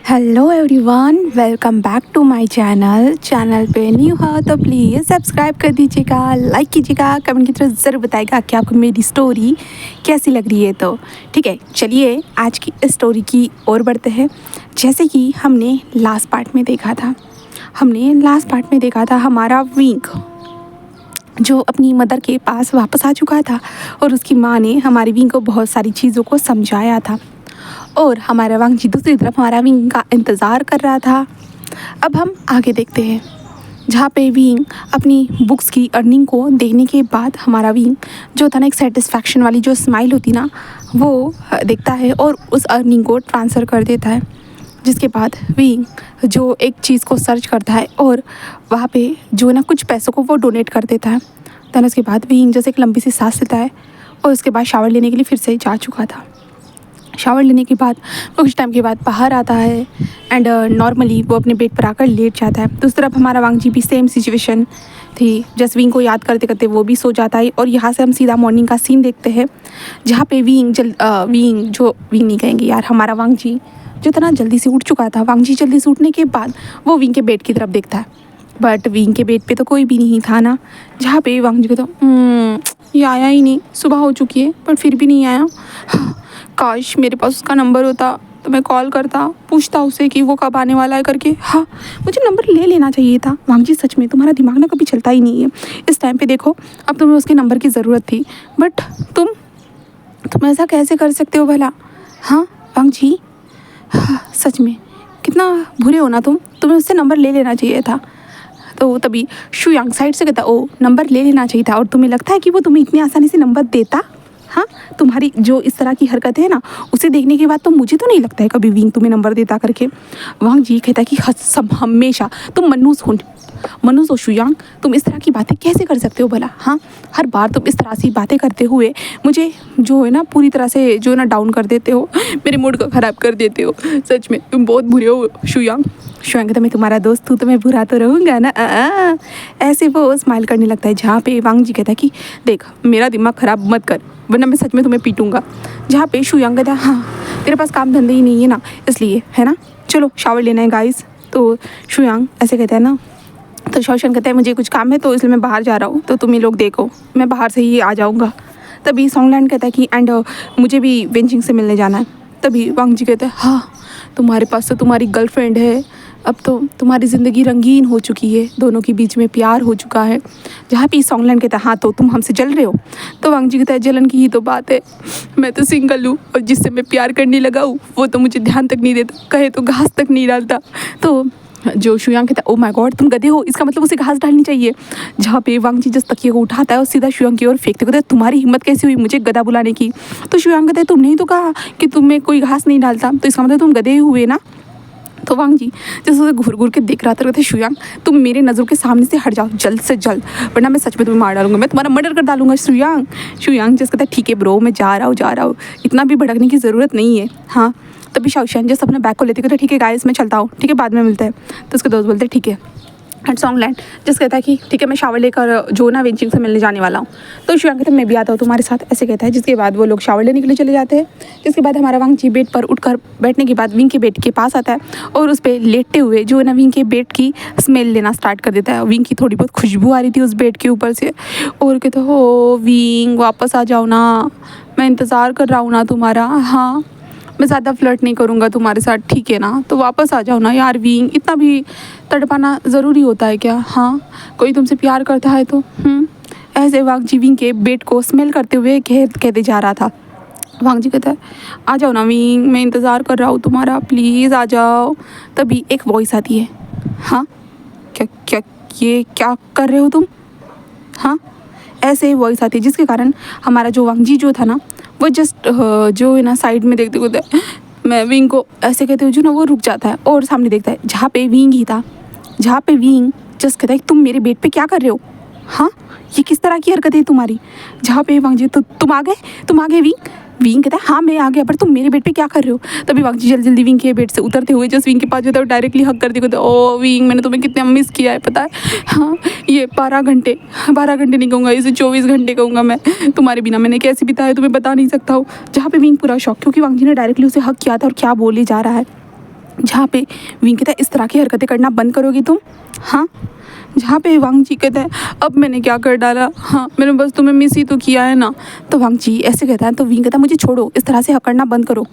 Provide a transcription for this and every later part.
Hello everyone, welcome back to my channel पे new हो तो प्लीज़ सब्सक्राइब कर दीजिएगा, लाइक कीजिएगा, कमेंट की तरफ ज़रूर बताइएगा कि आपको मेरी स्टोरी कैसी लग रही है। तो ठीक है, चलिए आज की स्टोरी की ओर बढ़ते हैं। जैसे कि हमने लास्ट पार्ट में देखा था हमारा विंक जो अपनी मदर के पास वापस आ चुका था और उसकी माँ ने हमारी विंग को बहुत सारी चीज़ों को समझाया था और हमारा वांगजी दूसरी तरफ हमारा विंग का इंतज़ार कर रहा था। अब हम आगे देखते हैं जहाँ पे विंग अपनी बुक्स की अर्निंग को देखने के बाद हमारा विंग जो था ना, एक सेटिस्फैक्शन वाली जो स्माइल होती ना, वो देखता है और उस अर्निंग को ट्रांसफ़र कर देता है। जिसके बाद विंग जो एक चीज़ को सर्च करता है और वहाँ पे जो ना कुछ पैसों को वो डोनेट कर देता है। देन उसके बाद विंग जैसे एक लंबी सी सांस लेता है और उसके बाद शावर लेने के लिए फिर से जा चुका था। शावर लेने के बाद वो कुछ टाइम के बाद बाहर आता है एंड नॉर्मली वो अपने बेड पर आकर लेट जाता है। दूसरी तरफ हमारा वांगजी भी सेम सिचुएशन थी, जस्ट विंग को याद करते करते वो भी सो जाता है। और यहाँ से हम सीधा मॉर्निंग का सीन देखते हैं जहाँ पे विंग नहीं कहेंगे यार, हमारा वांगजी जो था ना जल्दी से उठ चुका था। वांगजी जल्दी से उठने के बाद वो विंग के बेड की तरफ देखता है, बट विंग के बेड पे तो कोई भी नहीं था ना। जहाँ पे वांगजी को तो ये आया ही नहीं, सुबह हो चुकी है पर फिर भी नहीं आया। काश मेरे पास उसका नंबर होता तो मैं कॉल करता, पूछता उसे कि वो कब आने वाला है करके। हाँ, मुझे नंबर ले लेना चाहिए था। वांगजी सच में तुम्हारा दिमाग ना कभी चलता ही नहीं है। इस टाइम पे देखो, अब तुम्हें उसके नंबर की ज़रूरत थी बट तुम ऐसा कैसे कर सकते हो भला? हाँ वांगजी, हाँ, सच में कितना बुरे हो ना तुम्हें उससे नंबर ले लेना चाहिए था। तो तभी शुयांग साइड से कहता, ओ नंबर ले लेना चाहिए था और तुम्हें लगता है कि वो तुम्हें इतनी आसानी से नंबर देता? हाँ, तुम्हारी जो इस तरह की हरकत है ना, उसे देखने के बाद तो मुझे तो नहीं लगता है कभी विंग तुम्हें नंबर देता करके। वांगजी कहता है कि सब हमेशा तुम मनुष्य हो शुयांग, तुम इस तरह की बातें कैसे कर सकते हो भला? हाँ, हर बार तुम इस तरह से बातें करते हुए मुझे जो है ना पूरी तरह से जो ना डाउन कर देते हो, मेरे मूड को ख़राब कर देते हो। सच में तुम बहुत बुरे हो शुयांग। शुयांग कहता, मैं तुम्हारा दोस्त हूँ तो मैं बुरा तो रहूँगा ना। ऐसे वो स्माइल करने लगता है। जहाँ पे वांगजी कहता है कि देख, मेरा दिमाग ख़राब मत कर वरना मैं सच में तुम्हें पीटूंगा। जहाँ पे शुयांग कहता है, हाँ तेरे पास काम धंधे ही नहीं है ना, इसलिए है ना, चलो शावर लेना है गाइस। तो शुयांग ऐसे कहता है ना, तो शौशन कहता है मुझे कुछ काम है तो इसलिए मैं बाहर जा रहा हूँ, तो तुम ही लोग देखो, मैं बाहर से ही आ जाऊँगा। तभी सॉन्गलैंड कहता है कि मुझे भी वेंचिंग से मिलने जाना है। तभी वांगजी कहता है, हाँ तुम्हारे पास तो तुम्हारी गर्लफ्रेंड है, अब तो तुम्हारी ज़िंदगी रंगीन हो चुकी है, दोनों के बीच में प्यार हो चुका है। जहाँ पे सॉन्गलैंड कहता है, हाँ तो तुम हमसे जल रहे हो? तो वांगजी कहता है, जलन की ही तो बात है, मैं तो सिंगल हूँ और जिससे मैं प्यार करने लगा हूँ वो तो मुझे ध्यान तक नहीं देता, कहे तो घास तक नहीं डालता। तो जो शुयांग कहता है, ओ माय गॉड तुम गधे हो, इसका मतलब उसे घास डालनी चाहिए। जहाँ पे वांगजी जिस तकिए को उठाता है और सीधा शुयांग की ओर फेंकते, कहते तुम्हारी हिम्मत कैसी हुई मुझे गधा बुलाने की? तो शुयांग कहता है, तुमने ही तो कहा कि तुम्हें कोई घास नहीं डालता, तो इसका मतलब तुम गधे हुए ना। तो वांगजी जैसे उसे घूर घूर के देख रहा था, कहते शुयांग तुम मेरे नज़रों के सामने से हट जाओ जल्द से जल्द, वरना मैं सच में तुम्हें मार डालूंगा, मैं तुम्हारा मर्डर कर डालूंगा शुयांग जैसे कहता है, ठीक है ब्रो मैं जा रहा हूँ, इतना भी भड़कने की ज़रूरत नहीं है। हाँ, तभी शाओशियान जैसे अपने बैग को लेते कहते ठीक है गाइस मैं चलता हूँ, ठीक है बाद में मिलते हैं। तो उसके दोस्त बोलते ठीक है। एंड सॉन्गलैंड जिस कहता है कि ठीक है मैं शावर लेकर जो ना वेंचिंग से मिलने जाने वाला हूँ। तो शुयांग कहता है मैं भी आता हूँ तुम्हारे साथ, ऐसे कहता है। जिसके बाद वो लोग शावर लेने के लिए चले जाते हैं। जिसके बाद हमारा वांगजी बेड पर उठकर बैठने के बाद विंग के बेड के पास आता है और उस पर लेटते हुए जो ना विंग के बेड की स्मेल लेना स्टार्ट कर देता है। विंग की थोड़ी बहुत खुशबू आ रही थी उस बेड के ऊपर से और कहते हो विंग वापस आ जाओ ना, मैं इंतज़ार कर रहा हूँ ना तुम्हारा। हाँ, मैं ज़्यादा फ्लर्ट नहीं करूँगा तुम्हारे साथ, ठीक है ना, तो वापस आ जाओ ना यार विंग, इतना भी तड़पाना ज़रूरी होता है क्या? हाँ, कोई तुमसे प्यार करता है तो ऐसे वांगजी विंग के बेड को स्मेल करते हुए कहते जा रहा था। वांगजी कहता है आ जाओ ना विंग, मैं इंतज़ार कर रहा हूँ तुम्हारा, प्लीज़ आ जाओ। तभी एक वॉइस आती है, हाँ क्या क्या ये क्या कर रहे हो तुम? हाँ, ऐसे वॉइस आती है जिसके कारण हमारा जो वांगजी जो था ना, वो जस्ट जो है ना साइड में देखते कहते मैं विंग को ऐसे कहते हुए जो ना वो रुक जाता है और सामने देखता है जहाँ पे विंग ही था। जहाँ पे विंग जस्ट कहता है तुम मेरे बेड पे क्या कर रहे हो? हाँ, ये किस तरह की हरकत है तुम्हारी? जहाँ पे वांगजी तो तुम आ गए विंग कहता है हाँ मैं आ गया, पर तुम मेरे बेड पे क्या कर रहे हो? तभी वांगजी जल्दी जल्दी विंग के बेड से उतरते हुए जस्ट विंग के पास जाता है और डायरेक्टली हक करते कहते ओ विंग मैंने तुम्हें कितना मिस किया है पता है। हाँ, ये 12 घंटे नहीं कहूँगा, इसे 24 घंटे कहूँगा मैं, तुम्हारे बिना मैंने कैसे बिताया तुम्हें बता नहीं सकता हूँ। जहाँ पे विंग पूरा शॉक, क्योंकि वांगजी ने डायरेक्टली उसे हक किया था और क्या बोले जा रहा है। जहाँ पे विंग कहता है इस तरह की हरकतें करना बंद करोगी तुम, हाँ। जहाँ पे वांग जी कहता है अब मैंने क्या कर डाला, हाँ मैंने बस तुम्हें मिस ही तो किया है ना। तो वांग जी ऐसे कहता है, तो विंग कहता है मुझे छोड़ो, इस तरह से करना बंद करो।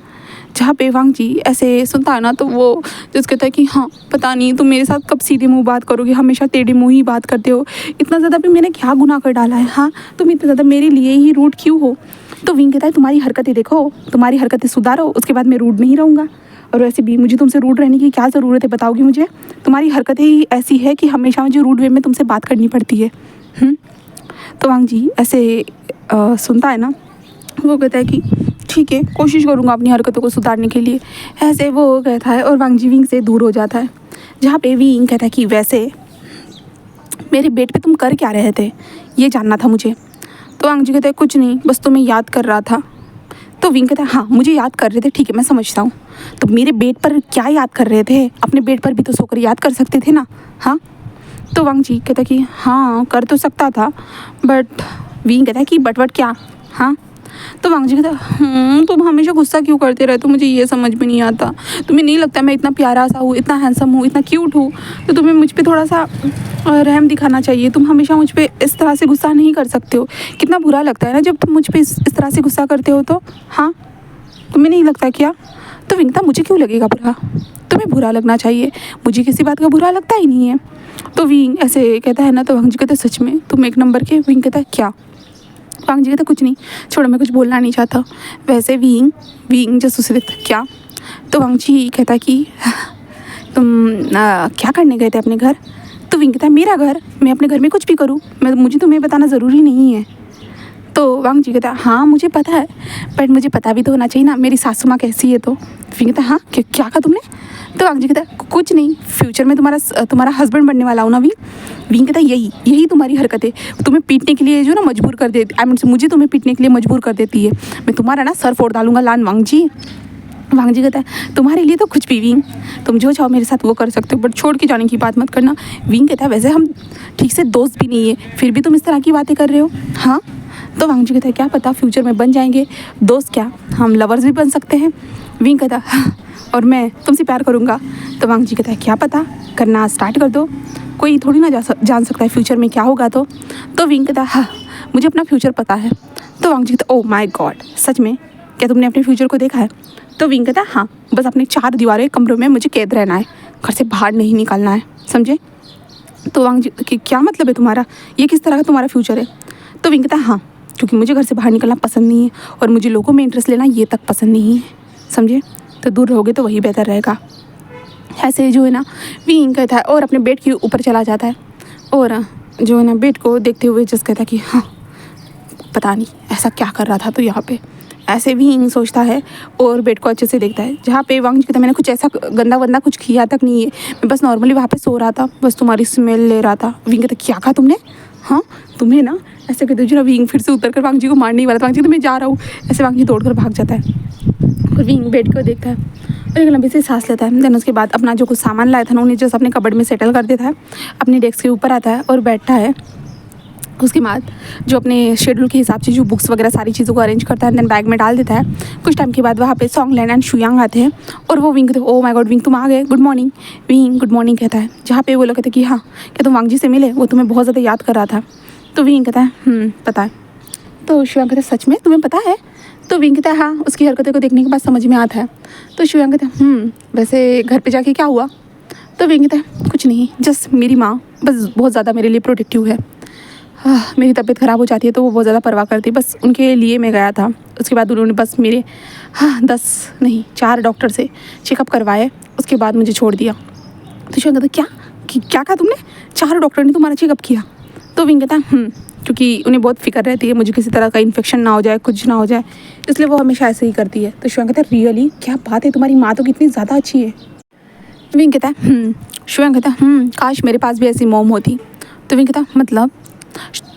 जहाँ पे वांग जी ऐसे सुनता है ना, तो वो जिस कहता है कि हाँ पता नहीं तुम मेरे साथ कब सीधे मुंह बात करोगे, हमेशा टेढ़े मुंह ही बात करते हो, इतना ज़्यादा भी मैंने क्या गुनाह कर डाला है, हाँ तुम इतना ज़्यादा मेरे लिए ही रूड क्यों हो। तो विंग कहता है तुम्हारी हरकतें देखो, तुम्हारी हरकतें सुधारो, उसके बाद मैं रूड नहीं रहूँगा। और वैसे भी मुझे तुमसे रूड रहने की क्या ज़रूरत है बताओगी मुझे, तुम्हारी हरकतें ही ऐसी है कि हमेशा मुझे रूड वे में तुमसे बात करनी पड़ती है। तो वांग जी ऐसे सुनता है ना, वो कहता है कि ठीक है कोशिश करूँगा अपनी हरकतों को सुधारने के लिए, ऐसे वो कहता है और वांग जी विंग से दूर हो जाता है। जहाँ पे विंग कहता है कि वैसे मेरे बेड पे तुम कर क्या रहे थे, ये जानना था मुझे। तो वांग जी कहता है कुछ नहीं, बस तुम्हें याद कर रहा था। तो विंग कहता है हाँ मुझे याद कर रहे थे, ठीक है मैं समझता हूँ। तो मेरे बेड पर क्या याद कर रहे थे, अपने बेड पर भी तो सोकर याद कर सकते थे ना, हाँ। तो वांग जी कहता है कि हाँ कर तो सकता था, बट विंग कहता है कि बट क्या, हाँ। तो वांग जी कहता है तुम हमेशा गुस्सा क्यों करते रहते हो, मुझे ये समझ में नहीं आता। तुम्हें नहीं लगता मैं इतना प्यारा सा हूँ, इतना हैंडसम हूँ, इतना क्यूट हूँ, तो तुम्हें मुझ पर थोड़ा सा रहम दिखाना चाहिए। तुम हमेशा मुझ पर इस तरह से गुस्सा नहीं कर सकते हो, कितना बुरा लगता है ना जब तुम मुझ पर इस तरह से गुस्सा करते हो तो, हाँ तुम्हें नहीं लगता क्या। तो विंग कहता मुझे क्यों लगेगा बुरा, तुम्हें बुरा लगना चाहिए, मुझे किसी बात का बुरा लगता ही नहीं है। तो विंग ऐसे कहता है ना, तो वांग जी कहता है सच में तुम एक नंबर के। विंग कहता है क्या। वांग जी कहता कुछ नहीं, छोड़ो मैं कुछ बोलना नहीं चाहता। वैसे विंग जासूसी देखता क्या। तो वांग जी कहता है कि तुम क्या करने गए थे अपने घर। तो विंग कहता है मेरा घर, मैं अपने घर में कुछ भी करूँ, मुझे तुम्हें बताना ज़रूरी नहीं है। तो वांग जी कहता है हाँ मुझे पता है, बट मुझे पता भी तो होना चाहिए ना मेरी सासू माँ कैसी है। तो विंग कहता है हाँ क्या कहा तुमने। तो वांग जी कहता है कुछ नहीं, फ्यूचर में तुम्हारा हस्बैंड बनने वाला हूँ ना विंग कहता है यही तुम्हारी हरकत है, तुम्हें पीटने के लिए जो ना मजबूर कर देती, आई मीन मुझे तुम्हें पीटने के लिए मजबूर कर देती है, मैं तुम्हारा ना सर फोड़ डालूंगा लान वांग जी। वांग जी कहता है तुम्हारे लिए तो कुछ भी विंग, तुम जो चाहो मेरे साथ वो कर सकते हो, बट छोड़ के जाने की बात मत करना। विंग कहता है वैसे हम ठीक से दोस्त भी नहीं है, फिर भी तुम इस तरह की बातें कर रहे हो, हाँ। तो वांग जी कहता है क्या पता फ्यूचर में बन जाएंगे दोस्त, क्या हम लवर्स भी बन सकते हैं। विंग कहता है और मैं तुमसे प्यार करूँगा। तो वांग जी कहता है क्या पता, करना स्टार्ट कर दो, कोई थोड़ी ना जान सकता है फ्यूचर में क्या होगा। तो विंग कहता है हाँ मुझे अपना फ्यूचर पता है। तो वांग जी कहता है ओह माय गॉड सच में, क्या तुमने अपने फ्यूचर को देखा है। तो विंग कहता है हाँ बस अपने 4 दीवारें कमरों में मुझे कैद रहना है, घर से बाहर नहीं निकलना है, समझे। तो वांग जी कि क्या मतलब है तुम्हारा, ये किस तरह का तुम्हारा फ्यूचर है। तो विंग कहता है हाँ क्योंकि मुझे घर से बाहर निकलना पसंद नहीं है और मुझे लोगों में इंटरेस्ट लेना ये तक पसंद नहीं है, समझे, तो दूर रहोगे तो वही बेहतर रहेगा। ऐसे जो है ना विंग कहता है और अपने बेड के ऊपर चला जाता है और जो है ना बेड को देखते हुए जस्ट कहता है कि हाँ पता नहीं ऐसा क्या कर रहा था तो यहाँ पे, ऐसे विंग सोचता है और बेड को अच्छे से देखता है। जहाँ पे वांग जी कहता है मैंने कुछ ऐसा गंदा वंदा कुछ किया तक नहीं है, मैं बस नॉर्मली वहाँ पे सो रहा था, बस तुम्हारी स्मेल ले रहा था। विंग कहता क्या कहा तुमने, हाँ तुम्हें ना ऐसे कहते जो ना विंग फिर से उतर कर वांग जी को मारने वाला था। वांग जी तो मैं जा रहा हूँ, ऐसे वांग जी दौड़ कर भाग जाता है और विंग बेड को देखता है और एक लंबी सी सांस लेता है। देन उसके बाद अपना जो कुछ सामान लाया था ना उन्हें जस्ट अपने कबर्ड में सेटल कर देता है, अपने डेस्क के ऊपर आता है और बैठता है। उसके बाद जो अपने शेड्यूल के हिसाब से जो बुक्स वगैरह सारी चीज़ों को अरेंज करता है, देन बैग में डाल देता है। कुछ टाइम के बाद वहाँ पे सॉन्गलैंड एंड शुयांग आते हैं और वो wing oh my God wing तुम आ गए, good morning. Wing good morning कहता है। जहाँ पे वो लोग कहते हैं कि हाँ क्या तुम वांग जी से मिले, वो तुम्हें बहुत ज़्यादा याद कर रहा था। तो विंग कहता है पता है। तो शुयांग कहता है सच में तुम्हें पता है। तो विंग कहता है हाँ उसकी हरकतें को देखने के बाद समझ में आता है। तो शुयांग कहता है वैसे घर पे जाके क्या हुआ। तो विंग कहता है कुछ नहीं, जस्ट मेरी माँ बस बहुत ज़्यादा मेरे लिए प्रोटेक्टिव है, मेरी तबीयत ख़राब हो जाती है तो वो बहुत ज़्यादा परवाह करती है, बस उनके लिए मैं गया था। उसके बाद उन्होंने बस मेरे 4 डॉक्टर से चेकअप करवाए, उसके बाद मुझे छोड़ दिया। तो शुयांग कहता क्या कहा तुमने, 4 डॉक्टर ने तुम्हारा चेकअप किया। तो विंग कहता है क्योंकि उन्हें बहुत फिक्र रहती है मुझे किसी तरह का इन्फेक्शन ना हो जाए, कुछ ना हो जाए, इसलिए वो हमेशा ऐसे ही करती है। तो शुयांग कहता है रियली क्या बात है, तुम्हारी माँ तो कितनी ज़्यादा अच्छी है। विंग कहता है शुयांग कहता है काश मेरे पास भी ऐसी मॉम होती। तो विंग कहता है मतलब।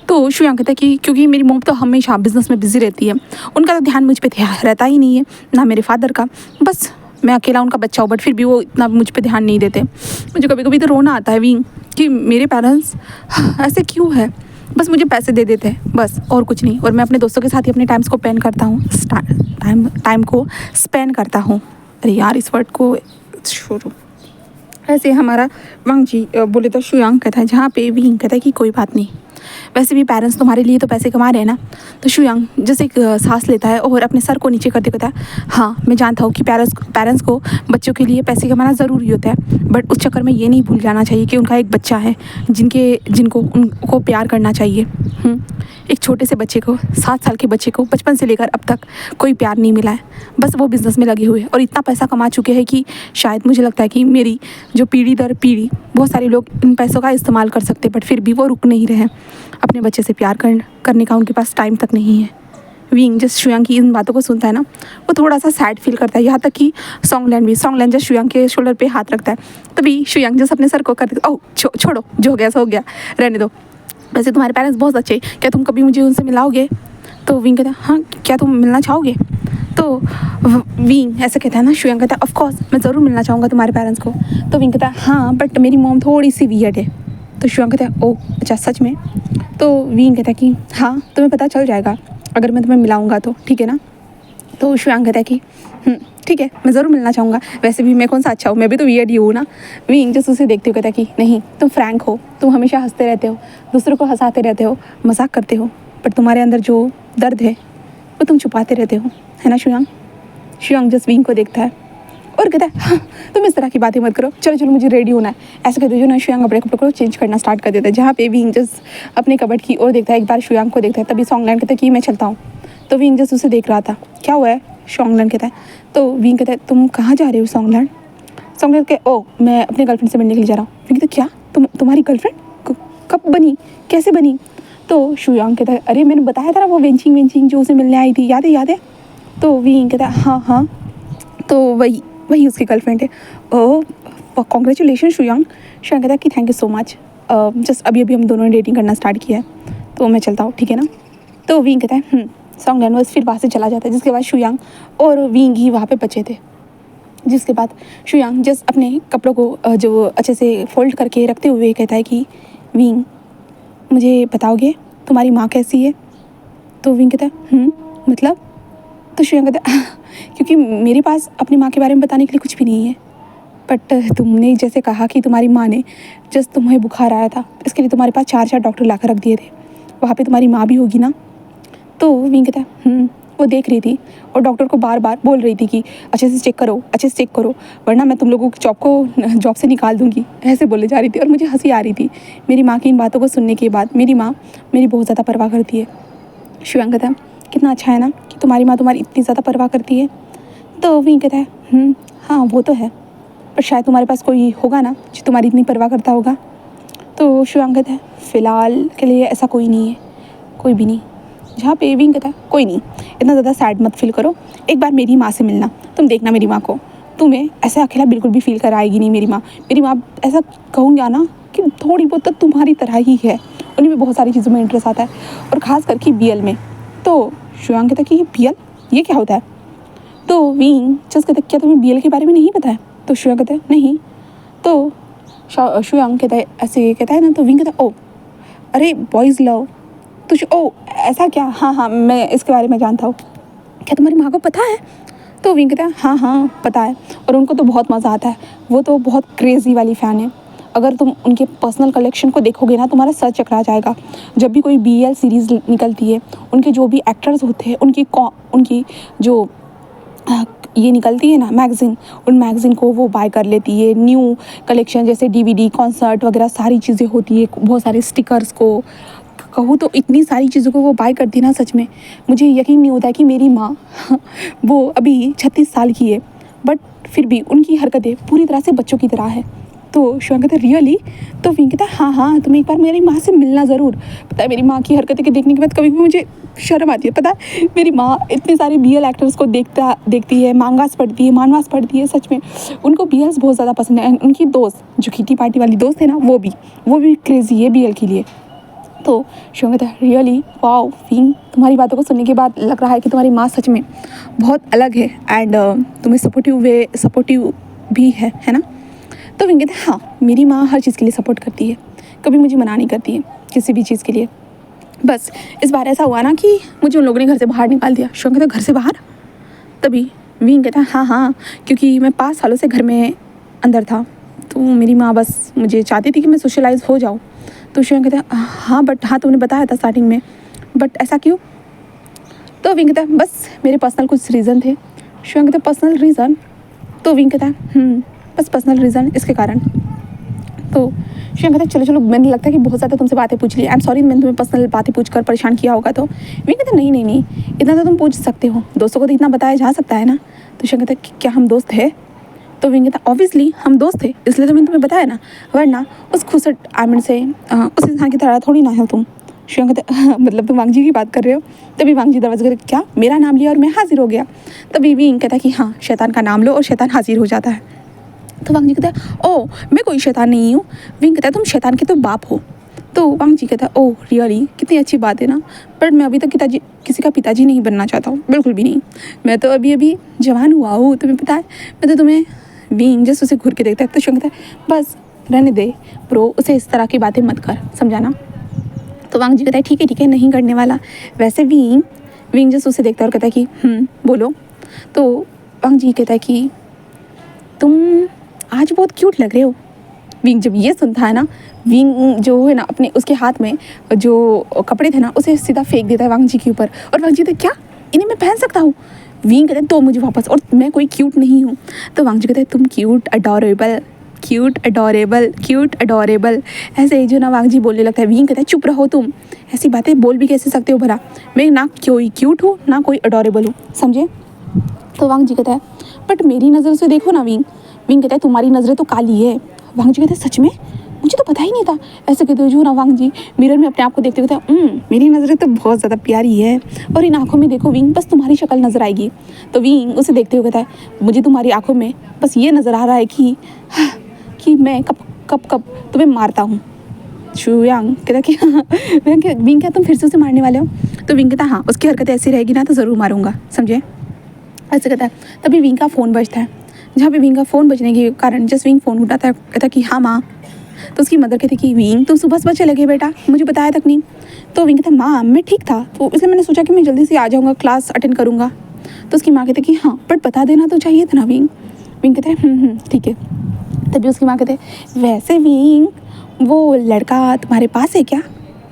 तो शुयांग कहता है कि क्योंकि मेरी मॉम तो हमेशा बिजनेस में बिजी रहती है, उनका तो ध्यान मुझ पे रहता ही नहीं है, ना मेरे फादर का, बस मैं अकेला उनका बच्चा हूँ, बट फिर भी वो इतना मुझ पे ध्यान नहीं देते। मुझे कभी कभी तो रोना आता है विंग कि मेरे पेरेंट्स ऐसे क्यों है, बस मुझे पैसे दे देते हैं बस और कुछ नहीं, और मैं अपने दोस्तों के साथ ही अपने टाइम को स्पेंड करता हूँ। टाइम को स्पेंड करता हूँ। अरे यार इस वर्ड को छोड़ो। ऐसे हमारा वांग जी बोले तो शुयांग कहता है, जहाँ पे विंग कहता है कि कोई बात नहीं, वैसे भी पेरेंट्स तुम्हारे लिए तो पैसे कमा रहे हैं ना। तो शुयांग जैसे एक सांस लेता है और अपने सर को नीचे करते कहता है, हाँ मैं जानता हूँ कि पेरेंट्स को बच्चों के लिए पैसे कमाना ज़रूरी होता है, बट उस चक्कर में ये नहीं भूल जाना चाहिए कि उनका एक बच्चा है जिनको उनको प्यार करना चाहिए। एक छोटे से बच्चे को, 7 साल के बच्चे को बचपन से लेकर अब तक कोई प्यार नहीं मिला है। बस वो बिज़नेस में लगे हुए और इतना पैसा कमा चुके हैं कि शायद मुझे लगता है कि मेरी जो पीढ़ी दर पीढ़ी बहुत सारे लोग इन पैसों का इस्तेमाल कर सकते, बट फिर भी वो रुक नहीं रहे हैं। अपने बच्चे से प्यार करने का उनके पास टाइम तक नहीं है। विंग जस्ट शुयांग की इन बातों को सुनता है ना, वो थोड़ा सा सैड फील करता है। यहाँ तक कि सॉन्गलैंड जस्ट शुयांग के शोल्डर पे हाथ रखता है। तभी शुयांग जस्ट अपने सर को कर देता, ओह छोड़ो, जो हो गया सो हो गया, रहने दो। वैसे तुम्हारे पेरेंट्स बहुत अच्छे, क्या तुम कभी मुझे उनसे मिलाओगे? तो विंग कहता है, हाँ क्या तुम मिलना चाहोगे? तो विंग ऐसा कहता है ना, शुयांग कहता है ऑफ कोर्स मैं ज़रूर मिलना चाहूँगा तुम्हारे पेरेंट्स को। तो विंग कहता है, हाँ बट मेरी मॉम थोड़ी सी वियर्ड है। तो शुयांग कहता है, ओह अच्छा सच में? तो विंग कहता है कि हाँ तुम्हें पता चल जाएगा अगर मैं तुम्हें मिलाऊंगा तो, ठीक है ना। तो शुयांग कहता है कि ठीक है मैं ज़रूर मिलना चाहूँगा, वैसे भी मैं कौन सा अच्छा हूँ, मैं भी तो वियर्ड ही हूँ ना। विंग जस्ट उसे देखते हुए कहता है कि नहीं तुम फ्रैंक हो, तुम हमेशा हंसते रहते हो, दूसरों को हंसाते रहते हो, मजाक करते हो, पर तुम्हारे अंदर जो दर्द है वो तुम छुपाते रहते हो, है ना शुयांग। शुयांग जस्ट विंग को देखता है और कहता है, हाँ तुम इस तरह की बातें मत करो, चलो मुझे रेडी होना है। ऐसे कहते हो ना, शुयांग अपने कपड़ों को चेंज करना स्टार्ट कर देता है। जहाँ पे विंग जस्ट अपने कबर्ड की ओर देखता है, एक बार शुयांग को देखता है, तभी सॉन्गलैंड कहता है कि मैं चलता हूँ। तो विंग जस्ट उसे देख रहा था, क्या हुआ है? सॉन्गलैंड कहता है। तो विंग कहता है, तुम कहाँ जा रहे हो सॉन्गलैंड? सॉन्गलैंड कहते, ओ मैं अपने गर्लफ्रेंड से मिलने के लिए जा रहा हूँ। विंग कहता, क्या तुम्हारी गर्लफ्रेंड कब बनी, कैसे बनी? तो शुयांग कहता है, अरे मैंने बताया था ना वो वेंचिंग जो उसे मिलने आई थी, याद है? तो विंग कहता है, हाँ तो वही उसकी गर्लफ्रेंड है। ओह कॉन्ग्रेचुलेशन शुयांग। शुयांग कहता है कि thank you so much, just अभी हम दोनों ने डेटिंग करना स्टार्ट किया है, तो मैं चलता हूँ, ठीक है ना। तो विंग कहता है सॉन्गलैंड बस फिर वहाँ से चला जाता है। जिसके बाद शुयांग और विंग ही वहाँ पे बचे थे। जिसके बाद शुयांग जस्ट अपने कपड़ों को जो अच्छे से फोल्ड करके रखते हुए कहता है कि विंग मुझे बताओगे तुम्हारी माँ कैसी है? तो विंग कहता है मतलब? तो शुयांग कहता है क्योंकि मेरे पास अपनी माँ के बारे में बताने के लिए कुछ भी नहीं है, बट तुमने जैसे कहा कि तुम्हारी माँ ने जस्ट तुम्हें बुखार आया था, इसके लिए तुम्हारे पास 4 डॉक्टर लाकर रख दिए थे, वहाँ पे तुम्हारी माँ भी होगी ना। तो विंग कहता है वो देख रही थी और डॉक्टर को बार बार बोल रही थी कि अच्छे से चेक करो वरना मैं तुम लोगों की जॉब से निकाल दूंगी, ऐसे बोले जा रही थी। और मुझे हंसी आ रही थी मेरी माँ की इन बातों को सुनने के बाद। मेरी माँ मेरी बहुत ज़्यादा परवाह करती है। शुयांग कहता है, कितना अच्छा है ना कि तुम्हारी माँ तुम्हारी इतनी ज़्यादा परवाह करती है। तो विंग कहता है हाँ वो तो है, पर शायद तुम्हारे पास कोई होगा ना जो तुम्हारी इतनी परवाह करता होगा। तो शुयांग कहता है, फ़िलहाल के लिए ऐसा कोई नहीं है, कोई भी नहीं। जहाँ पे विंग कहता है, कोई नहीं, इतना ज़्यादा सैड मत फील करो, एक बार मेरी माँ से मिलना, तुम देखना मेरी माँ को, तुम्हें ऐसा अकेला बिल्कुल भी फील कराएगी नहीं। मेरी माँ ऐसा कहूँगा ना कि थोड़ी बहुत तो तुम्हारी तरह ही है, उन्हें भी बहुत सारी चीज़ों में इंटरेस्ट आता है और ख़ास करके BL में। तो शुयांग कहता है कि BL ये क्या होता है? तो विंग जस्ट कहता है, क्या तुम्हें BL के बारे में नहीं पता है? तो शुयांग कहता है नहीं। तो शुयांग कहता है, ऐसे कहता है ना, तो विंग कहता है, ओ अरे बॉयज़ लव, तो ओ ऐसा क्या? हाँ मैं इसके बारे में जानता हूँ, क्या तुम्हारी माँ को पता है? तो विंग कहता है, हाँ पता है, और उनको तो बहुत मज़ा आता है, वो तो बहुत क्रेज़ी वाली फ़ैन है। अगर तुम उनके पर्सनल कलेक्शन को देखोगे ना, तुम्हारा सर चकरा जाएगा। जब भी कोई BL सीरीज़ निकलती है, उनके जो भी एक्टर्स होते हैं, उनकी जो ये निकलती है ना मैगज़ीन, उन मैगज़ीन को वो बाय कर लेती है। न्यू कलेक्शन जैसे DVD, कॉन्सर्ट वगैरह सारी चीज़ें होती है, बहुत सारे स्टिकर्स को कहूँ तो इतनी सारी चीज़ों को वो बाय करती है ना, सच में मुझे यकीन नहीं होता है कि मेरी माँ वो अभी 36 साल की है, बट फिर भी उनकी हरकतें पूरी तरह से बच्चों की तरह है। तो शुयांग कहता है, रियली? तो विंग कहता है, हाँ तुम एक बार मेरी माँ से मिलना ज़रूर। पता है मेरी माँ की हरकतें के देखने के बाद कभी भी मुझे शर्म आती है। पता है मेरी माँ इतने सारे BL एक्टर्स को देखती है, मांगास पढ़ती है, मानवास पढ़ती है, सच में उनको BLs बहुत ज़्यादा पसंद है। उनकी दोस्त जो किटी पार्टी वाली दोस्त है ना, वो भी क्रेज़ी है BL के लिए। तो शुयांग कहता है, रियली वाओ विंग, तुम्हारी बातों को सुनने के बाद लग रहा है कि तुम्हारी माँ सच में बहुत अलग है एंड तुम्हें सपोर्टिव भी है ना। तो विंग कहते हैं, हाँ मेरी माँ हर चीज़ के लिए सपोर्ट करती है, कभी मुझे मना नहीं करती है किसी भी चीज़ के लिए। बस इस बार ऐसा हुआ ना कि मुझे उन लोगों ने घर से बाहर निकाल दिया। शुयांग कहता है, घर से बाहर? तभी विंग कहता है, हाँ क्योंकि मैं 5 सालों से घर में अंदर था। तो मेरी माँ बस मुझे चाहती थी कि मैं सोशलाइज़ हो जाऊँ। तो शिवम कहता है हाँ बट हाँ तुमने बताया था स्टार्टिंग में, बट ऐसा क्यों? तो विंग कहता है बस मेरे पर्सनल कुछ रीज़न थे। शिवम कहता है पर्सनल रीज़न? तो विंग कहता है बस पर्सनल रीज़न इसके कारण। तो शिवम कहता है चलो चलो, मैंने लगता है कि बहुत ज़्यादा तुमसे बातें पूछ ली, आई एम सॉरी मैंने तुम्हें पर्सनल बातें पूछ कर परेशान किया होगा। तो विंग कहता है नहीं नहीं नहीं, इतना तो तुम पूछ सकते हो, दोस्तों को तो इतना बताया जा सकता है ना। तो शिवम कहता है कि क्या हम दोस्त है? तो विंग कहता है ऑब्वियसली हम दोस्त थे, इसलिए तो मैंने तुम्हें बताया ना, वरना उस खुसट आमिर से उस इंसान की तरह थोड़ी ना हो तुम। शिवम कहता है मतलब तुम वांग जी की बात कर रहे हो? तभी वांग जी दरवाजे कर क्या मेरा नाम लिया और मैं हाजिर हो गया? तभी विंग कहता है कि हाँ शैतान का नाम लो और शैतान हाजिर हो जाता है। तो वांग जी कहता है ओ मैं कोई शैतान नहीं हूँ। विंग कहता है तुम शैतान के तो बाप हो। तो वांग जी कहता है ओह रियली, कितनी अच्छी बात है ना, पर मैं अभी तक किसी का पिताजी नहीं बनना चाहता हूँ, बिल्कुल भी नहीं। मैं तो अभी अभी जवान हुआ हूँ, तुम्हें पता है। मैं तो तुम्हें विंग जस्ट उसे घूर के देखता है। तो शिवम कहता है बस रहने दे ब्रो, उसे इस तरह की बातें मत कर, समझाना। तो वांग जी कहता है ठीक है नहीं करने वाला। वैसे विंग जस्ट उसे देखता है और कहता है कि बोलो। तो वांग जी कहता है कि तुम आज बहुत क्यूट लग रहे हो। विंग जब ये सुनता है ना, विंग जो है ना अपने उसके हाथ में जो कपड़े थे ना उसे सीधा फेंक देता है वांग जी के ऊपर। और वांग जी कहते क्या इन्हें मैं पहन सकता हूँ? विंग कहते हैं तो मुझे वापस, और मैं कोई क्यूट नहीं हूँ। तो वांग जी कहते हैं तुम cute adorable, cute adorable, cute adorable, ऐसे जो ना वांग जी बोलने लगता है। विंग कहता है चुप रहो तुम, ऐसी बातें बोल भी कैसे सकते हो भला? मैं ना कोई क्यूट हूँ ना कोई अडोरेबल हूँ, समझे? तो वांग जी कहता है बट मेरी नज़र से देखो ना विंग। विंग कहता है तुम्हारी नज़रें तो काली है। वांग जी कहते हैं सच में? मुझे तो पता ही नहीं था। ऐसे कहते हो जो ना वांग जी मिरर में अपने आप को देखते कहते हैं मेरी नज़रें तो बहुत ज़्यादा प्यारी है, और इन आँखों में देखो विंग बस तुम्हारी शक्ल नज़र आएगी। तो विंग उसे देखते हुए कहता है मुझे तुम्हारी आँखों में बस ये नज़र आ रहा है कि मैं कब कब कब तुम्हें मारता हूँ। शुयांग कहता कि विंग क्या तुम फिर से उसे मारने वाले हो? तो विंग कहता हाँ उसकी हरकत ऐसी रहेगी ना तो ज़रूर मारूंगा, समझे? ऐसे कहता है। तभी विंग का फ़ोन बजता है। जहाँ पे विंग का फ़ोन बजने के कारण जस्ट विंग फ़ोन उठाता है, कहता कि हाँ माँ। तो उसकी मदर कहती कि विंग तुम सुबह चले गए बेटा, मुझे बताया तक नहीं। तो विंग कहता माँ मैं ठीक था, तो इसलिए मैंने सोचा कि मैं जल्दी से आ जाऊँगा, क्लास अटेंड करूँगा। तो उसकी माँ कहती कि हाँ बट बता देना तो चाहिए था ना विंग। विंग कहता है ठीक है। तभी उसकी माँ कहते वैसे विंग वो लड़का तुम्हारे पास है क्या?